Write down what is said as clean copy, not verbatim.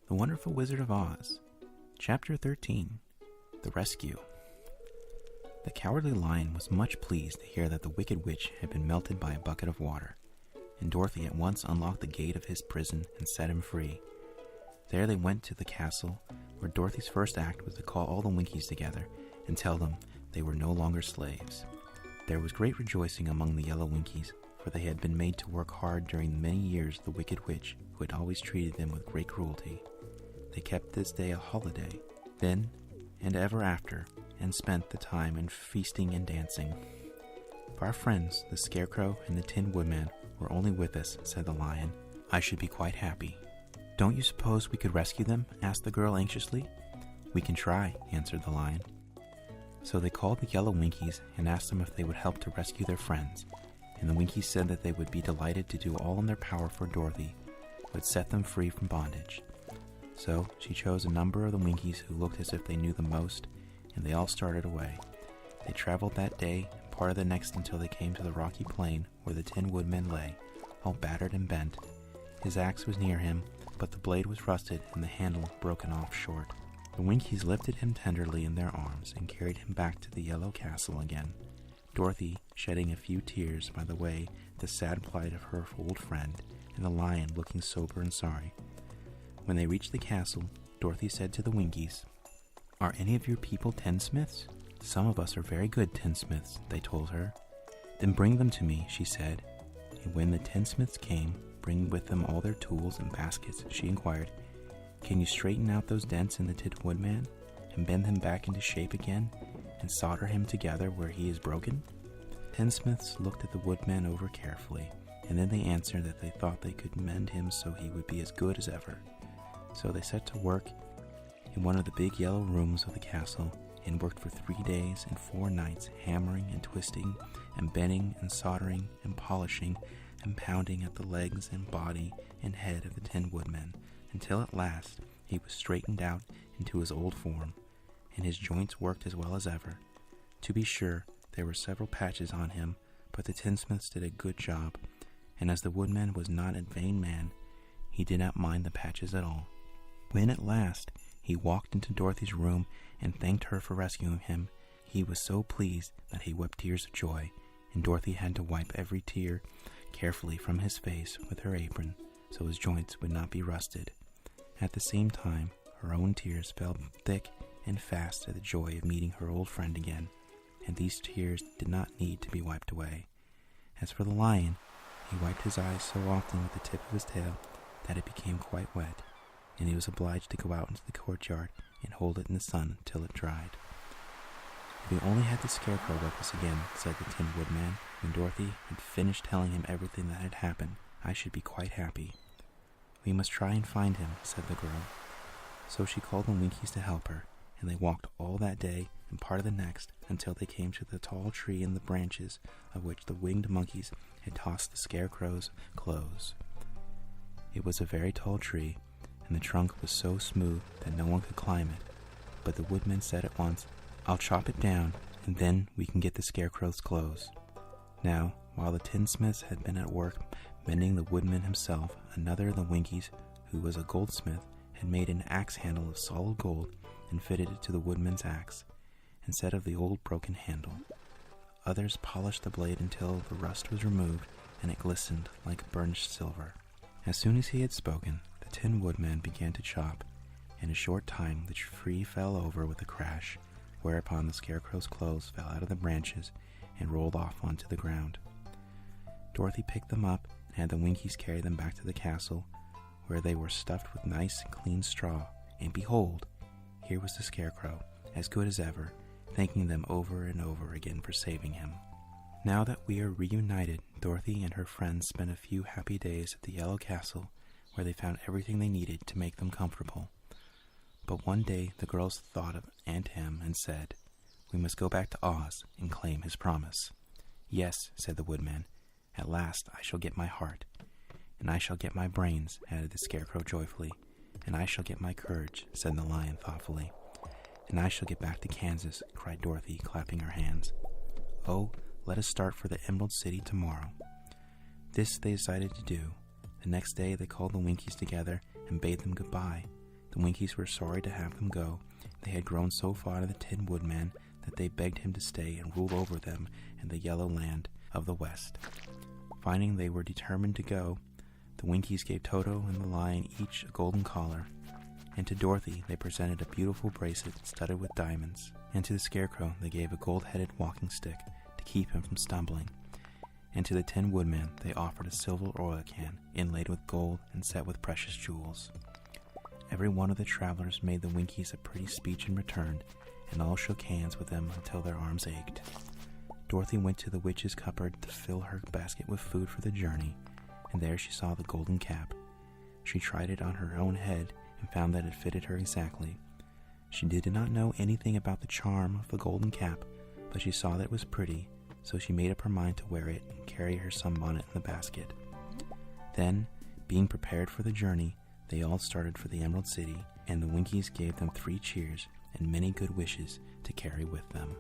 The Wonderful Wizard of Oz, Chapter 13, The Rescue. The Cowardly Lion was much pleased to hear that the Wicked Witch had been melted by a bucket of water, and Dorothy at once unlocked the gate of his prison and set him free. There they went to the castle, where Dorothy's first act was to call all the Winkies together and tell them they were no longer slaves. There was great rejoicing among the yellow Winkies, for they had been made to work hard during the many years of the Wicked Witch, who had always treated them with great cruelty. They kept this day a holiday, then and ever after, and spent the time in feasting and dancing. If our friends, the Scarecrow and the Tin Woodman, were only with us, said the Lion, I should be quite happy. Don't you suppose we could rescue them? Asked the girl anxiously. We can try, answered the Lion. So they called the yellow Winkies and asked them if they would help to rescue their friends, and the Winkies said that they would be delighted to do all in their power for Dorothy, who would set them free from bondage. So she chose a number of the Winkies who looked as if they knew the most, and they all started away. They traveled that day and part of the next until they came to the rocky plain where the Tin Woodman lay, all battered and bent. His axe was near him, but the blade was rusted and the handle broken off short. The Winkies lifted him tenderly in their arms and carried him back to the yellow castle again, Dorothy shedding a few tears by the way at the sad plight of her old friend, and the Lion looking sober and sorry. When they reached the castle, Dorothy said to the Winkies, Are any of your people tinsmiths? Some of us are very good tinsmiths, they told her. Then bring them to me, she said. And when the tinsmiths came, bringing with them all their tools and baskets, she inquired, Can you straighten out those dents in the Tin Woodman, and bend him back into shape again, and solder him together where he is broken? Tinsmiths looked at the Woodman over carefully, and then they answered that they thought they could mend him so he would be as good as ever. So they set to work in one of the big yellow rooms of the castle and worked for 3 days and 4 nights, hammering and twisting and bending and soldering and polishing and pounding at the legs and body and head of the Tin Woodman, until at last he was straightened out into his old form, and his joints worked as well as ever. To be sure, there were several patches on him, but the tinsmiths did a good job, and as the Woodman was not a vain man, he did not mind the patches at all. When at last he walked into Dorothy's room and thanked her for rescuing him, he was so pleased that he wept tears of joy, and Dorothy had to wipe every tear carefully from his face with her apron, so his joints would not be rusted. At the same time, her own tears fell thick and fast at the joy of meeting her old friend again, and these tears did not need to be wiped away. As for the Lion, he wiped his eyes so often with the tip of his tail that it became quite wet, and he was obliged to go out into the courtyard and hold it in the sun till it dried. If we only had the Scarecrow with us again, said the Tin Woodman, when Dorothy had finished telling him everything that had happened, I should be quite happy. We must try and find him, said the girl. So she called the Winkies to help her, and they walked all that day and part of the next until they came to the tall tree in the branches of which the winged monkeys had tossed the Scarecrow's clothes. It was a very tall tree, and the trunk was so smooth that no one could climb it, but the Woodman said at once, I'll chop it down, and then we can get the Scarecrow's clothes. Now, while the tinsmiths had been at work mending the Woodman himself, another of the Winkies, who was a goldsmith, had made an axe handle of solid gold and fitted it to the Woodman's axe, instead of the old broken handle. Others polished the blade until the rust was removed and it glistened like burnished silver. As soon as he had spoken, the Tin Woodman began to chop. In a short time the tree fell over with a crash, whereupon the Scarecrow's clothes fell out of the branches and rolled off onto the ground. Dorothy picked them up and had the Winkies carry them back to the castle, where they were stuffed with nice clean straw, and behold, here was the Scarecrow, as good as ever, thanking them over and over again for saving him. Now that we are reunited, Dorothy and her friends spent a few happy days at the Yellow Castle, where they found everything they needed to make them comfortable. But one day the girls thought of Aunt Em and said, We must go back to Oz and claim his promise. Yes, said the Woodman, at last I shall get my heart. And I shall get my brains, added the Scarecrow joyfully. And I shall get my courage, said the Lion thoughtfully. And I shall get back to Kansas, cried Dorothy, clapping her hands. Oh, let us start for the Emerald City tomorrow. This they decided to do. The next day they called the Winkies together and bade them goodbye, The Winkies were sorry to have them go. They had grown so fond of the Tin Woodman that they begged him to stay and rule over them in the yellow land of the West. Finding they were determined to go, the Winkies gave Toto and the Lion each a golden collar, and to Dorothy they presented a beautiful bracelet studded with diamonds, and to the Scarecrow they gave a gold-headed walking stick to keep him from stumbling, and to the Tin Woodman they offered a silver oil can inlaid with gold and set with precious jewels. Every one of the travelers made the Winkies a pretty speech in return, and all shook hands with them until their arms ached. Dorothy went to the witch's cupboard to fill her basket with food for the journey, and there she saw the golden cap. She tried it on her own head and found that it fitted her exactly. She did not know anything about the charm of the golden cap, but she saw that it was pretty, so she made up her mind to wear it and carry her sunbonnet in the basket. Then, being prepared for the journey, they all started for the Emerald City, and the Winkies gave them 3 cheers and many good wishes to carry with them.